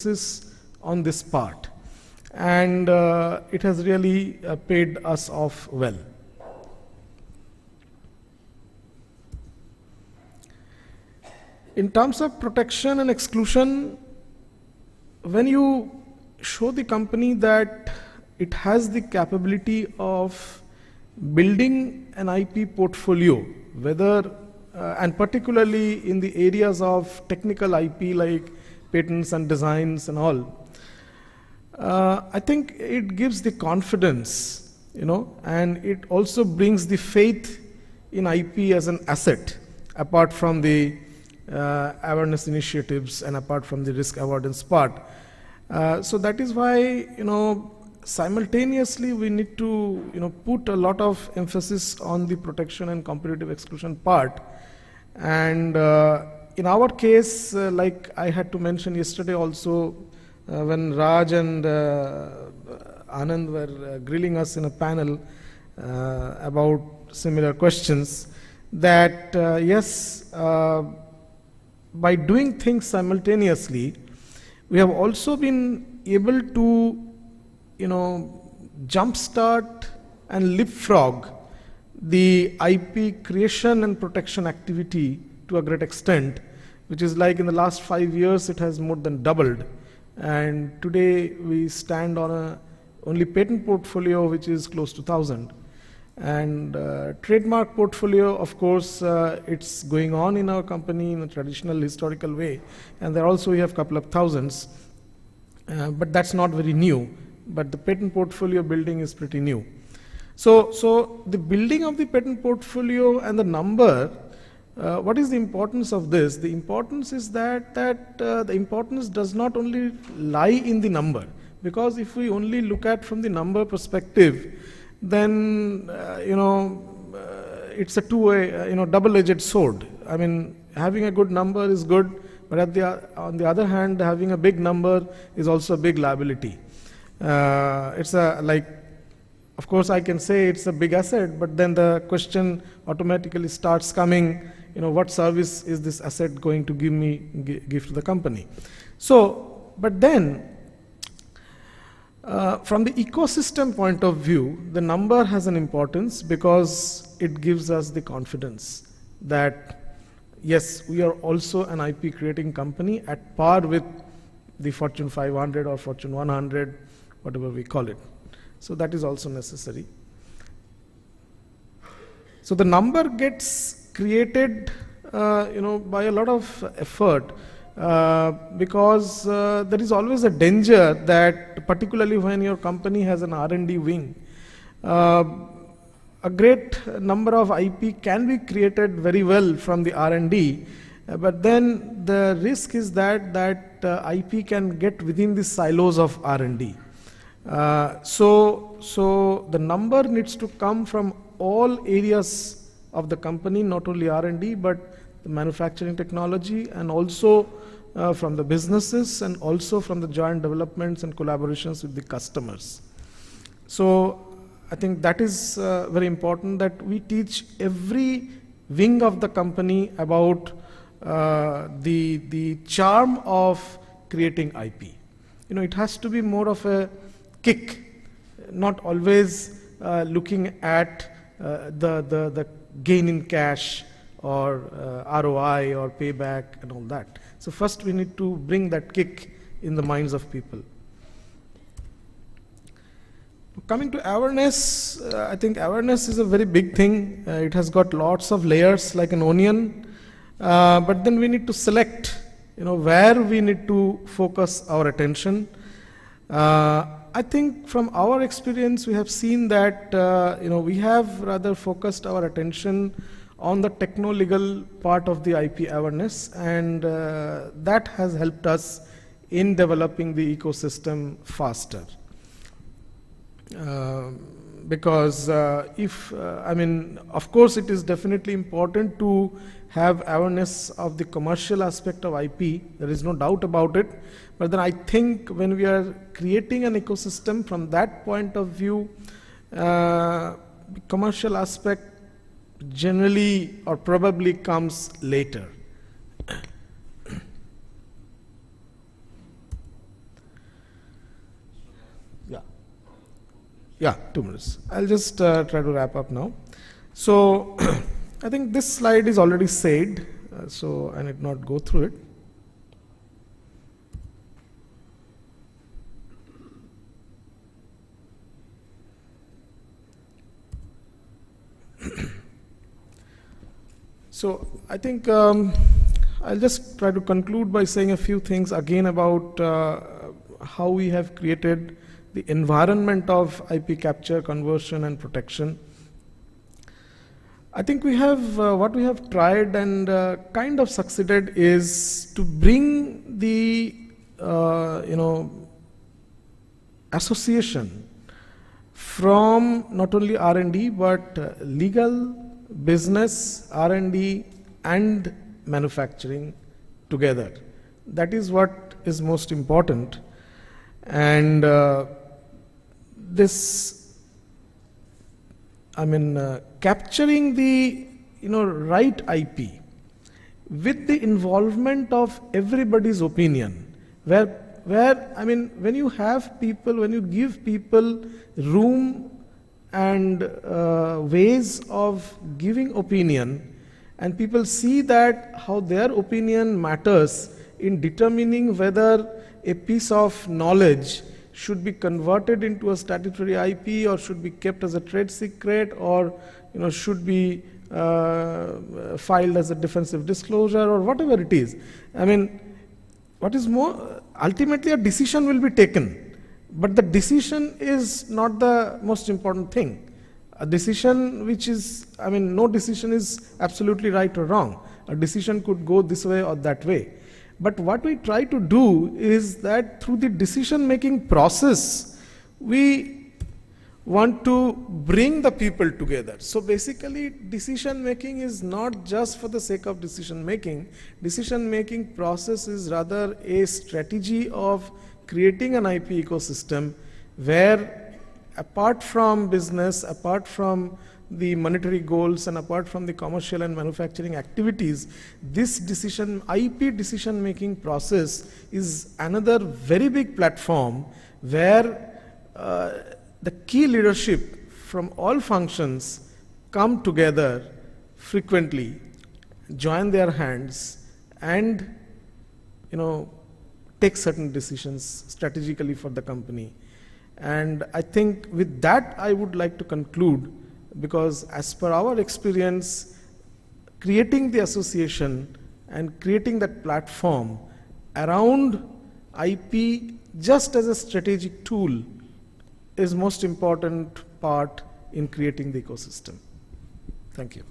emphasis on this part, and it has really paid us off well. In terms of protection and exclusion, when you show the company that it has the capability of building an IP portfolio, whether and particularly in the areas of technical IP like patents and designs and all, I think it gives the confidence, and it also brings the faith in IP as an asset, apart from the awareness initiatives and apart from the risk avoidance part. So that is why, simultaneously we need to, put a lot of emphasis on the protection and competitive exclusion part. And in our case, like I had to mention yesterday also, when Raj and Anand were grilling us in a panel about similar questions, that yes, by doing things simultaneously, we have also been able to, jumpstart and leapfrog the IP creation and protection activity to a great extent, which is like in the last 5 years it has more than doubled. And today we stand on a only patent portfolio which is close to 1,000. And trademark portfolio, of course, it's going on in our company in a traditional historical way, and there also we have a couple of thousands, but that's not very new. But the patent portfolio building is pretty new. So the building of the patent portfolio and the number, what is the importance of this? The importance is that the importance does not only lie in the number, because if we only look at from the number perspective, then it's a two-way, double-edged sword. I mean, having a good number is good, but on the other hand, having a big number is also a big liability. Of course, I can say it's a big asset, but then the question automatically starts coming, what service is this asset going to give to the company? So, but then, from the ecosystem point of view, the number has an importance because it gives us the confidence that, yes, we are also an IP creating company at par with the Fortune 500 or Fortune 100, whatever we call it. So that is also necessary. So the number gets created, by a lot of effort, because there is always a danger that, particularly when your company has an R&D wing, a great number of IP can be created very well from the R&D, but then the risk is that IP can get within the silos of R&D. So the number needs to come from all areas of the company, not only R&D, but the manufacturing technology, and also from the businesses, and also from the joint developments and collaborations with the customers. So I think that is very important, that we teach every wing of the company about the charm of creating IP. It has to be more of a kick, not always looking at the gain in cash or ROI or payback and all that. So first we need to bring that kick in the minds of people. Coming to awareness, I think awareness is a very big thing. It has got lots of layers like an onion, but then we need to select, where we need to focus our attention. I think from our experience, we have seen that we have rather focused our attention on the techno-legal part of the IP awareness, and that has helped us in developing the ecosystem faster. Because of course, it is definitely important to have awareness of the commercial aspect of IP. There is no doubt about it. But then I think when we are creating an ecosystem from that point of view, the commercial aspect generally or probably comes later. Yeah, 2 minutes. I'll just try to wrap up now. So I think this slide is already said, so I need not go through it. So I think I'll just try to conclude by saying a few things again about how we have created the environment of IP capture, conversion, and protection. I think we have what we have tried and kind of succeeded is to bring the association from not only R&D but legal, business, R&D, and manufacturing together. That is what is most important. And capturing the right IP with the involvement of everybody's opinion, where when you have people, when you give people room and ways of giving opinion, and people see that how their opinion matters in determining whether a piece of knowledge should be converted into a statutory IP or should be kept as a trade secret or should be filed as a defensive disclosure or whatever it is. What is more, ultimately a decision will be taken, but the decision is not the most important thing. A decision which is, no decision is absolutely right or wrong. A decision could go this way or that way. But what we try to do is that through the decision-making process, we want to bring the people together. So basically, decision-making is not just for the sake of decision-making. Decision-making process is rather a strategy of creating an IP ecosystem where, apart from business, apart from the monetary goals, and apart from the commercial and manufacturing activities, this IP decision-making process is another very big platform where the key leadership from all functions come together frequently, join their hands, and take certain decisions strategically for the company. And I think with that I would like to conclude, because as per our experience, creating the association and creating that platform around IP just as a strategic tool is most important part in creating the ecosystem. Thank you.